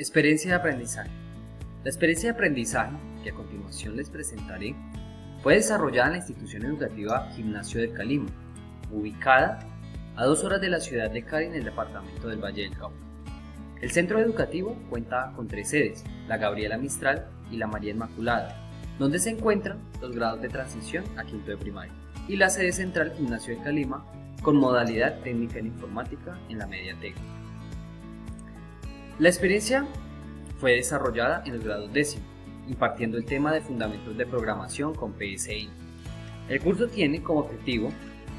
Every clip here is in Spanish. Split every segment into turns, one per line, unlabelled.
Experiencia de aprendizaje. La experiencia de aprendizaje, que a continuación les presentaré, fue desarrollada en la institución educativa Gimnasio del Calima, ubicada a 2 horas de la ciudad de Cali en el departamento del Valle del Cauca. El centro educativo cuenta con 3 sedes, la Gabriela Mistral y la María Inmaculada, donde se encuentran los grados de transición a quinto de primaria, y la sede central Gimnasio del Calima con modalidad técnica en informática en la media técnica. La experiencia fue desarrollada en el grado 10º, impartiendo el tema de fundamentos de programación con PSI. El curso tiene como objetivo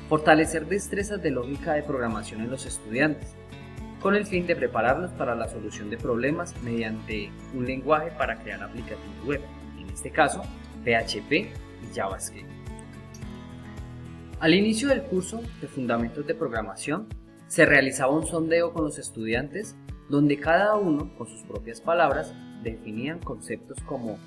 fortalecer destrezas de lógica de programación en los estudiantes, con el fin de prepararlos para la solución de problemas mediante un lenguaje para crear aplicativos web, en este caso PHP y JavaScript. Al inicio del curso de fundamentos de programación se realizaba un sondeo con los estudiantes donde cada uno, con sus propias palabras, definían conceptos como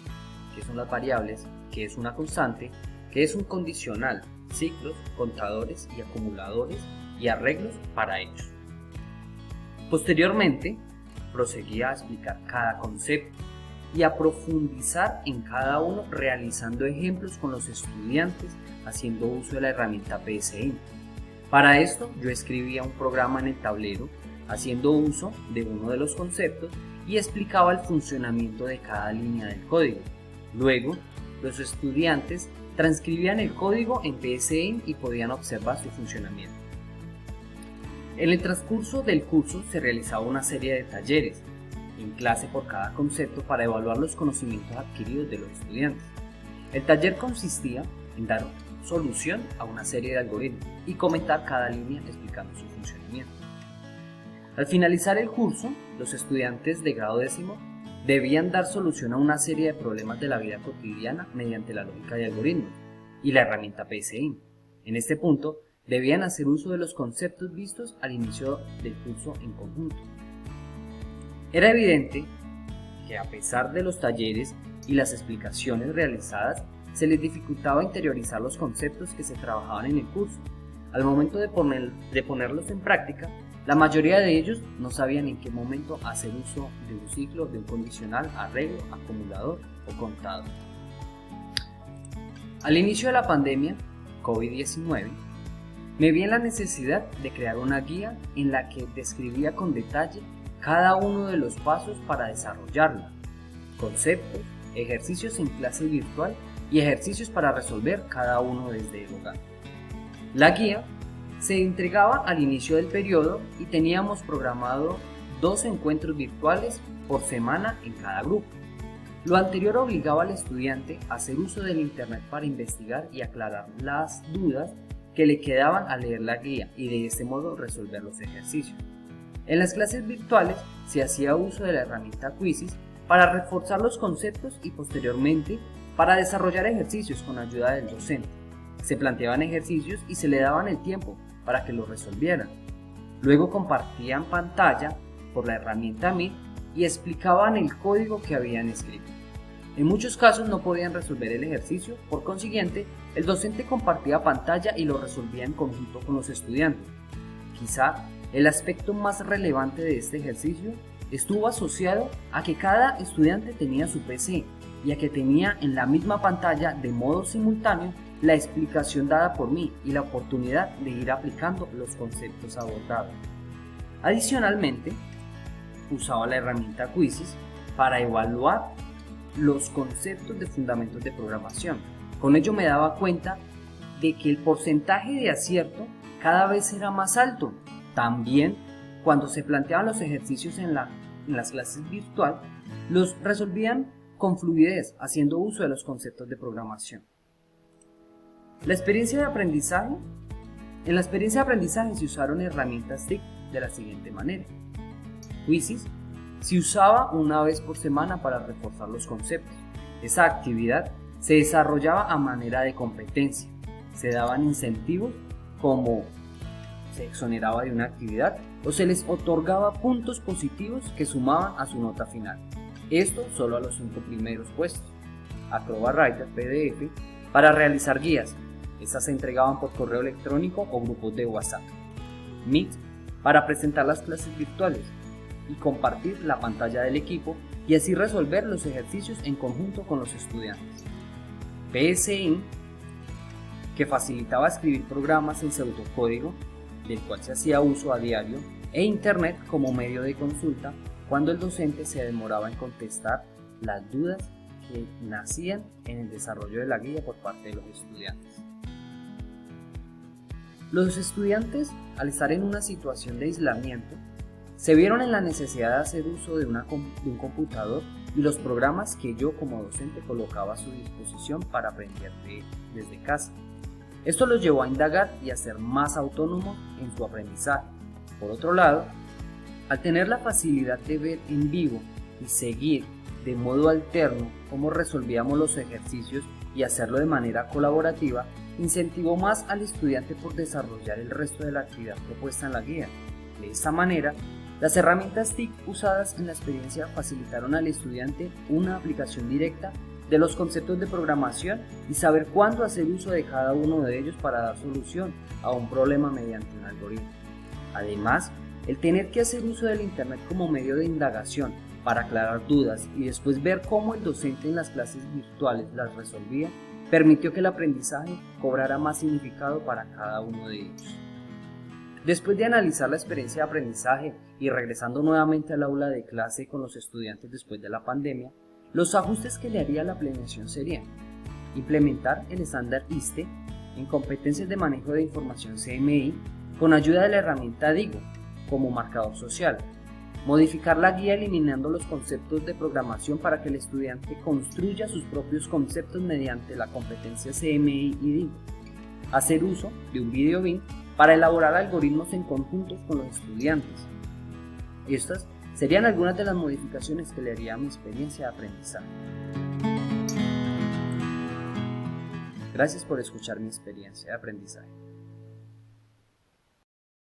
qué son las variables, qué es una constante, qué es un condicional, ciclos, contadores y acumuladores y arreglos para ellos. Posteriormente, proseguía a explicar cada concepto y a profundizar en cada uno realizando ejemplos con los estudiantes haciendo uso de la herramienta PSI. Para esto yo escribía un programa en el tablero haciendo uso de uno de los conceptos y explicaba el funcionamiento de cada línea del código. Luego, los estudiantes transcribían el código en PSI y podían observar su funcionamiento. En el transcurso del curso se realizaba una serie de talleres en clase por cada concepto para evaluar los conocimientos adquiridos de los estudiantes. El taller consistía en dar solución a una serie de algoritmos y comentar cada línea explicando su funcionamiento. Al finalizar el curso, los estudiantes de grado 10º debían dar solución a una serie de problemas de la vida cotidiana mediante la lógica de algoritmos y la herramienta PSI. En este punto, debían hacer uso de los conceptos vistos al inicio del curso en conjunto. Era evidente que a pesar de los talleres y las explicaciones realizadas, se les dificultaba interiorizar los conceptos que se trabajaban en el curso. Al momento de ponerlos en práctica, la mayoría de ellos no sabían en qué momento hacer uso de un ciclo, de un condicional, arreglo, acumulador o contador. Al inicio de la pandemia COVID-19, me vi en la necesidad de crear una guía en la que describía con detalle cada uno de los pasos para desarrollarla, conceptos, ejercicios en clase virtual y ejercicios para resolver cada uno desde el hogar. La guía se entregaba al inicio del periodo y teníamos programado 2 encuentros virtuales por semana en cada grupo. Lo anterior obligaba al estudiante a hacer uso del internet para investigar y aclarar las dudas que le quedaban al leer la guía y de este modo resolver los ejercicios. En las clases virtuales se hacía uso de la herramienta Quizzes para reforzar los conceptos y posteriormente para desarrollar ejercicios con ayuda del docente. Se planteaban ejercicios y se le daban el tiempo para que los resolvieran. Luego compartían pantalla por la herramienta Meet y explicaban el código que habían escrito. En muchos casos no podían resolver el ejercicio, por consiguiente, el docente compartía pantalla y lo resolvía en conjunto con los estudiantes. Quizá el aspecto más relevante de este ejercicio estuvo asociado a que cada estudiante tenía su PC y a que tenía en la misma pantalla de modo simultáneo la explicación dada por mí y la oportunidad de ir aplicando los conceptos abordados. Adicionalmente, usaba la herramienta Quizzes para evaluar los conceptos de fundamentos de programación. Con ello me daba cuenta de que el porcentaje de acierto cada vez era más alto. También, cuando se planteaban los ejercicios en las clases virtual, los resolvían con fluidez, haciendo uso de los conceptos de programación. En la experiencia de aprendizaje se usaron herramientas TIC de la siguiente manera. Quizzes se usaba una vez por semana para reforzar los conceptos. Esa actividad se desarrollaba a manera de competencia. Se daban incentivos como se exoneraba de una actividad o se les otorgaba puntos positivos que sumaban a su nota final. Esto solo a los 5 primeros puestos. Acrobat Writer PDF para realizar guías. Estas se entregaban por correo electrónico o grupos de WhatsApp. Meet para presentar las clases virtuales. y compartir la pantalla del equipo y así resolver los ejercicios en conjunto con los estudiantes. PSIN, que facilitaba escribir programas en pseudocódigo, del cual se hacía uso a diario, e Internet como medio de consulta cuando el docente se demoraba en contestar las dudas que nacían en el desarrollo de la guía por parte de los estudiantes. Los estudiantes, al estar en una situación de aislamiento, se vieron en la necesidad de hacer uso de un computador y los programas que yo como docente colocaba a su disposición para aprender desde casa. Esto los llevó a indagar y a ser más autónomos en su aprendizaje. Por otro lado, al tener la facilidad de ver en vivo y seguir de modo alterno cómo resolvíamos los ejercicios y hacerlo de manera colaborativa, incentivó más al estudiante por desarrollar el resto de la actividad propuesta en la guía. De esta manera, las herramientas TIC usadas en la experiencia facilitaron al estudiante una aplicación directa de los conceptos de programación y saber cuándo hacer uso de cada uno de ellos para dar solución a un problema mediante un algoritmo. Además, el tener que hacer uso del Internet como medio de indagación para aclarar dudas y después ver cómo el docente en las clases virtuales las resolvía, permitió que el aprendizaje cobrara más significado para cada uno de ellos. Después de analizar la experiencia de aprendizaje y regresando nuevamente al aula de clase con los estudiantes después de la pandemia, los ajustes que le haría a la planeación serían: implementar el estándar ISTE en competencias de manejo de información CMI con ayuda de la herramienta DIGO como marcador social, modificar la guía eliminando los conceptos de programación para que el estudiante construya sus propios conceptos mediante la competencia CMI y DIGO, hacer uso de un video BIM para elaborar algoritmos en conjunto con los estudiantes. Estas serían algunas de las modificaciones que le haría a mi experiencia de aprendizaje. Gracias por escuchar mi experiencia de aprendizaje.